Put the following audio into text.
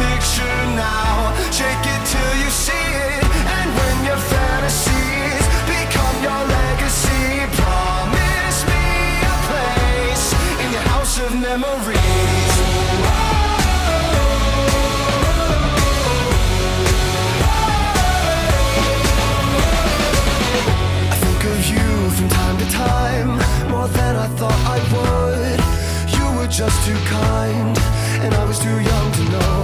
picture now. Shake it till you see it, and when your fantasies become your legacy, promise me a place in your house of memories. I think of you from time to time, more than I thought I would. You were just too kind, and I was too young to know